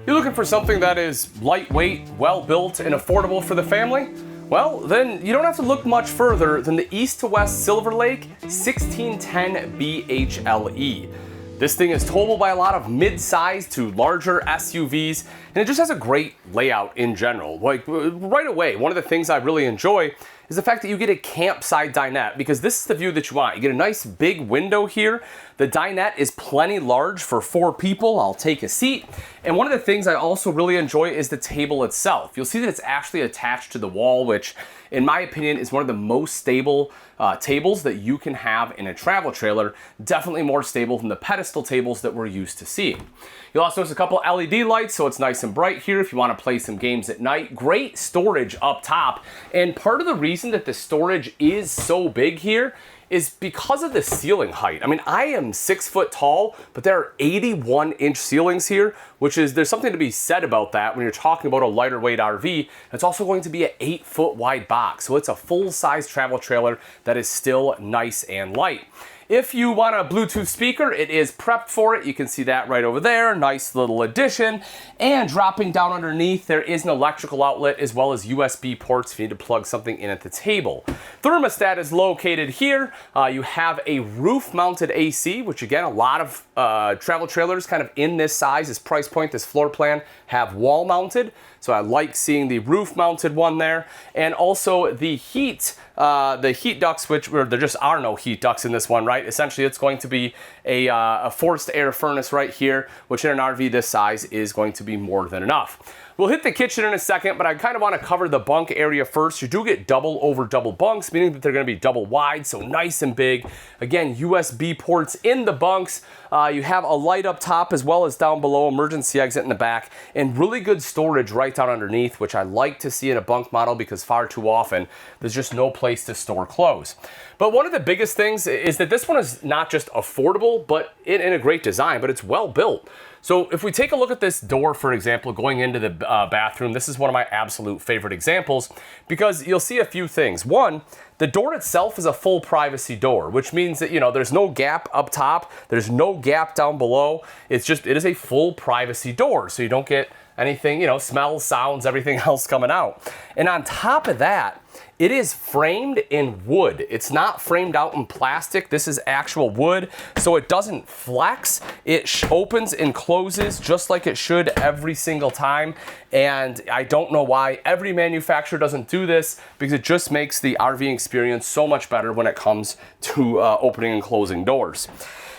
You're looking for something that is lightweight, well-built, and affordable for the family? Well, then you don't have to look much further than the East to West Silver Lake 1610 BHLE. This thing is towable by a lot of mid-size to larger SUVs, and it just has a great layout in general. Like right away, one of the things I really enjoy is the fact that you get a Campside Dinette, because this is the view that you want. You get a nice big window here. The dinette is plenty large for 4 people. I'll take a seat. And one of the things I also really enjoy is the table itself. You'll see that it's actually attached to the wall, which in my opinion is one of the most stable tables that you can have in a travel trailer. Definitely more stable than the pedestal tables that we're used to seeing. You'll also notice a couple LED lights, so it's nice and bright here if you want to play some games at night. Great storage up top. And part of the reason that the storage is so big here is because of the ceiling height. I mean, I am 6 foot tall, but there are 81-inch ceilings here, which is, there's something to be said about that when you're talking about a lighter weight RV. It's also going to be an 8 foot wide box, so it's a full-size travel trailer that is still nice and light. If you want a Bluetooth speaker, it is prepped for it. You can see that right over there. Nice little addition. And dropping down underneath, there is an electrical outlet as well as USB ports if you need to plug something in at the table. Thermostat is located here. You have a roof-mounted AC, which again, a lot of travel trailers kind of in this size, this price point, this floor plan, have wall-mounted. So I like seeing the roof-mounted one there. And also the heat ducts, which there just are no heat ducts in this one, right? Essentially, it's going to be a forced air furnace right here, which in an RV this size is going to be more than enough. We'll hit the kitchen in a second, but I kind of want to cover the bunk area first. You do get double over double bunks, meaning that they're going to be double wide, so nice and big. Again, USB ports in the bunks. You have a light up top as well as down below, emergency exit in the back, and really good storage right down underneath, which I like to see in a bunk model because far too often there's just no place to store clothes. But one of the biggest things is that this one is not just affordable, but in a great design, but it's well built. So if we take a look at this door, for example, going into the bathroom, this is one of my absolute favorite examples because you'll see a few things. One, the door itself is a full privacy door, which means that, you know, there's no gap up top, there's no gap down below. It is a full privacy door, so you don't get anything, you know, smells, sounds, everything else coming out. And on top of that, it is framed in wood. It's not framed out in plastic. This is actual wood, so it doesn't flex. It opens and closes just like it should every single time. And I don't know why every manufacturer doesn't do this, because it just makes the RV experience so much better when it comes to opening and closing doors.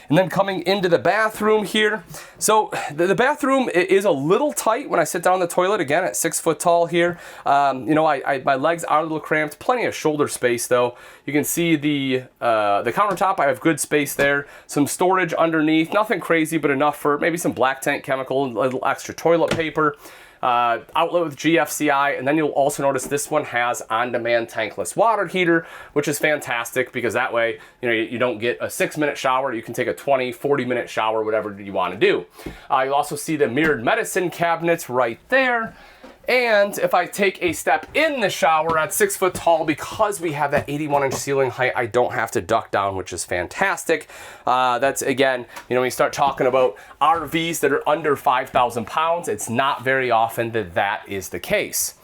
And then coming into the bathroom here. So the bathroom is a little tight when I sit down in the toilet, again at 6 foot tall here. You know, my legs are a little cramped, plenty of shoulder space though. You can see the countertop, I have good space there. Some storage underneath, nothing crazy, but enough for maybe some black tank chemical, a little extra toilet paper. Outlet with GFCI, and then you'll also notice this one has on-demand tankless water heater, which is fantastic because that way, you know, you don't get a 6-minute shower. You can take a 20, 40-minute shower, whatever you want to do. You'll also see the mirrored medicine cabinets right there. And if I take a step in the shower at 6 foot tall, because we have that 81-inch ceiling height, I don't have to duck down, which is fantastic. That's, again, you know, when you start talking about RVs that are under 5,000 pounds, it's not very often that that is the case.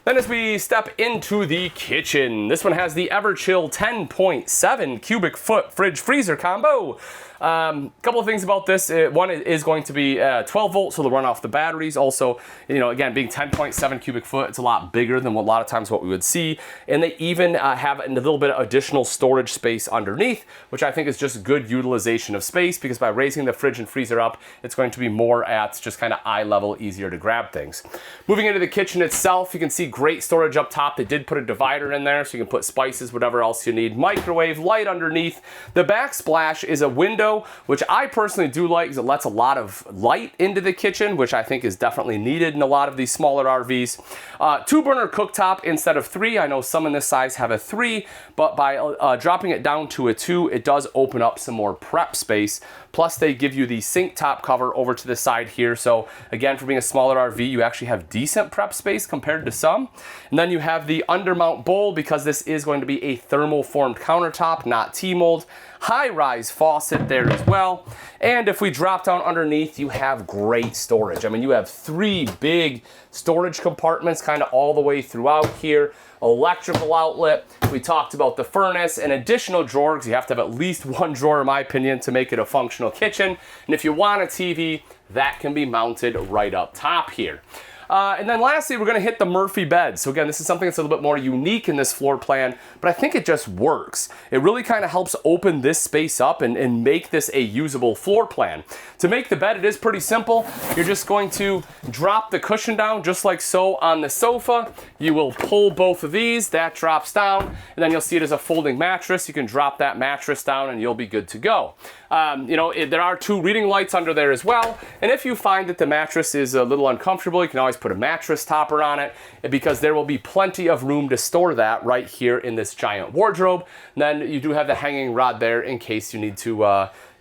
Then as we step into the kitchen, this one has the Everchill 10.7 cubic foot fridge freezer combo. Couple of things about this. One is going to be 12 volts, so they'll run off the batteries. Also, you know, again, being 10.7 cubic foot, it's a lot bigger than what, a lot of times what we would see. And they even have a little bit of additional storage space underneath, which I think is just good utilization of space, because by raising the fridge and freezer up, it's going to be more at just kind of eye level, easier to grab things. Moving into the kitchen itself, you can see great storage up top. They did put a divider in there, so you can put spices, whatever else you need. Microwave, light underneath. The backsplash is a window, which I personally do like because it lets a lot of light into the kitchen, which I think is definitely needed in a lot of these smaller RVs. 2-burner cooktop instead of 3. I know some in this size have a 3, but by dropping it down to a 2, it does open up some more prep space Plus they give you the sink top cover over to the side here. So again, for being a smaller RV, you actually have decent prep space compared to some. And then you have the undermount bowl, because this is going to be a thermal formed countertop, not T-mold. High-rise faucet there as well. And if we drop down underneath, you have great storage. I mean, you have 3 big storage compartments kind of all the way throughout here. Electrical outlet. We talked about the furnace and additional drawers. You have to have at least 1 drawer, in my opinion, to make it a functional kitchen. And if you want a TV, that can be mounted right up top here. And then lastly, we're going to hit the Murphy bed. So again, this is something that's a little bit more unique in this floor plan, but I think it just works. It really kind of helps open this space up and make this a usable floor plan. To make the bed, it is pretty simple. You're just going to drop the cushion down just like so on the sofa. You will pull both of these, that drops down, and then you'll see it as a folding mattress. You can drop that mattress down and you'll be good to go. There are 2 reading lights under there as well. And if you find that the mattress is a little uncomfortable, you can always put a mattress topper on it, because there will be plenty of room to store that right here in this giant wardrobe. And then you do have the hanging rod there in case you need to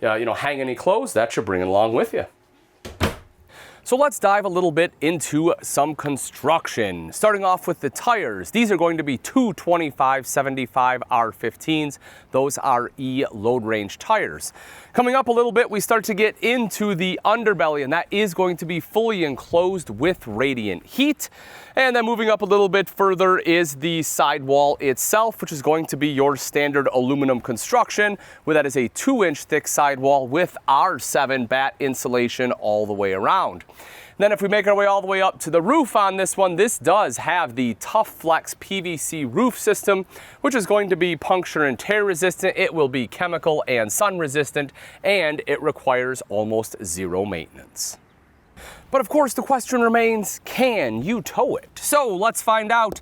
hang any clothes that you're bringing along with you. So let's dive a little bit into some construction. Starting off with the tires. These are going to be 2 25/75 R15s. Those are E load range tires. Coming up a little bit, we start to get into the underbelly, and that is going to be fully enclosed with radiant heat. And then moving up a little bit further is the sidewall itself, which is going to be your standard aluminum construction, where that is a 2-inch thick sidewall with R7 batt insulation all the way around. And then if we make our way all the way up to the roof on this one, this does have the Tough Flex PVC roof system, which is going to be puncture and tear resistant. It will be chemical and sun resistant, and it requires almost 0 maintenance. But of course, the question remains, can you tow it? So let's find out.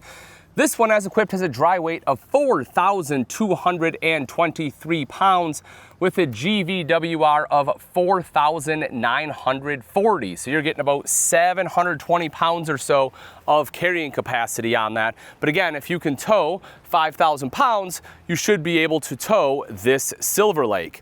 This one, as equipped, has a dry weight of 4,223 pounds with a GVWR of 4,940. So you're getting about 720 pounds or so of carrying capacity on that. But again, if you can tow 5,000 pounds, you should be able to tow this Silver Lake.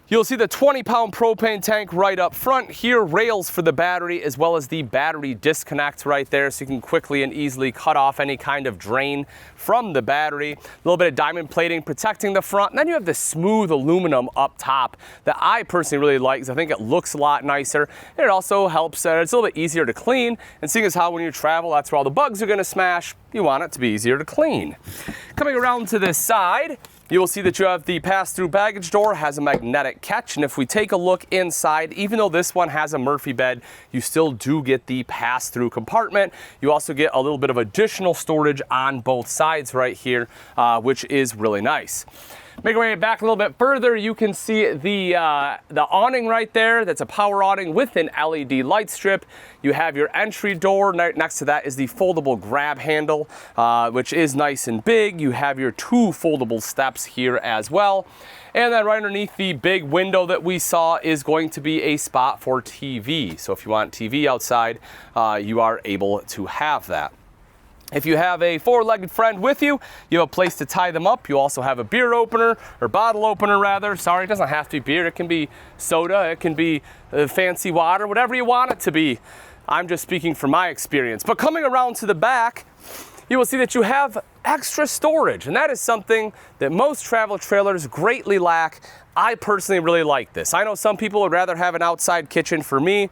You'll see the 20-pound propane tank right up front here, rails for the battery, as well as the battery disconnect right there, so you can quickly and easily cut off any kind of drain from the battery. A little bit of diamond plating protecting the front, and then you have the smooth aluminum up top that I personally really like, because I think it looks a lot nicer. And it also helps, it's a little bit easier to clean, and seeing as how when you travel, that's where all the bugs are going to smash, you want it to be easier to clean. Coming around to this side, you will see that you have the pass-through baggage door, has a magnetic catch, and if we take a look inside, even though this one has a Murphy bed, you still do get the pass-through compartment. You also get a little bit of additional storage on both sides right here, which is really nice. Make our way back a little bit further, you can see the awning right there. That's a power awning with an LED light strip. You have your entry door. Next to that is the foldable grab handle, which is nice and big. You have your 2 foldable steps here as well. And then right underneath the big window that we saw is going to be a spot for TV. So if you want TV outside, you are able to have that. If you have a 4-legged friend with you, you have a place to tie them up. You also have a beer opener, or bottle opener rather. Sorry, it doesn't have to be beer. It can be soda, it can be fancy water, whatever you want it to be. I'm just speaking from my experience. But coming around to the back, you will see that you have extra storage, and that is something that most travel trailers greatly lack. I personally really like this. I know some people would rather have an outside kitchen. For me,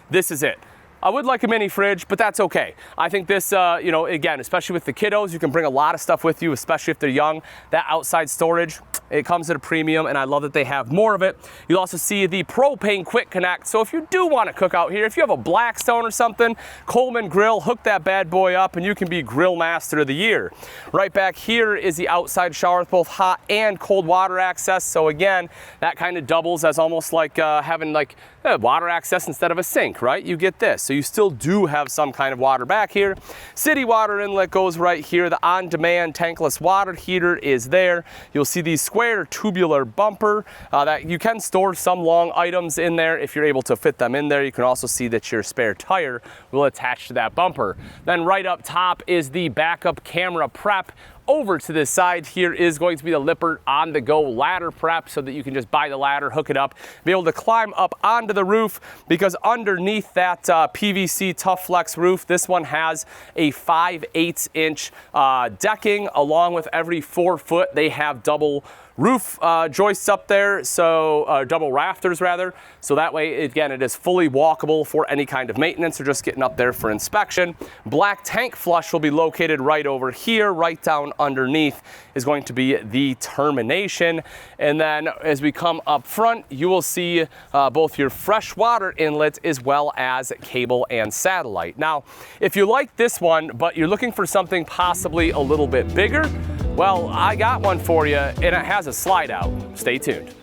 this is it. I would like a mini fridge, but that's okay. I think this, again, especially with the kiddos, you can bring a lot of stuff with you, especially if they're young. That outside storage, it comes at a premium, and I love that they have more of it. You'll also see the propane quick connect. So if you do want to cook out here, if you have a Blackstone or something, Coleman grill, hook that bad boy up, and you can be grill master of the year. Right back here is the outside shower with both hot and cold water access. So again, that kind of doubles as almost like having like water access instead of a sink, right? You get this. So you still do have some kind of water back here. City water inlet goes right here. The on-demand tankless water heater is there. You'll see the square tubular bumper that you can store some long items in there if you're able to fit them in there. You can also see that your spare tire will attach to that bumper. Then right up top is the backup camera prep. over to this side, here is going to be the Lippert on-the-go ladder prep so that you can just buy the ladder, hook it up, be able to climb up onto the roof, because underneath that PVC Tough Flex roof, this one has a 5/8 inch decking. Along with every 4 foot, they have double roof joists up there, so double rafters rather, so that way, again, it is fully walkable for any kind of maintenance or just getting up there for inspection. Black tank flush will be located right over here. Right down underneath is going to be the termination, and then as we come up front, you will see both your fresh water inlet as well as cable and satellite. Now, if you like this one, but you're looking for something possibly a little bit bigger, well, I got one for you, and it has a slide out. Stay tuned.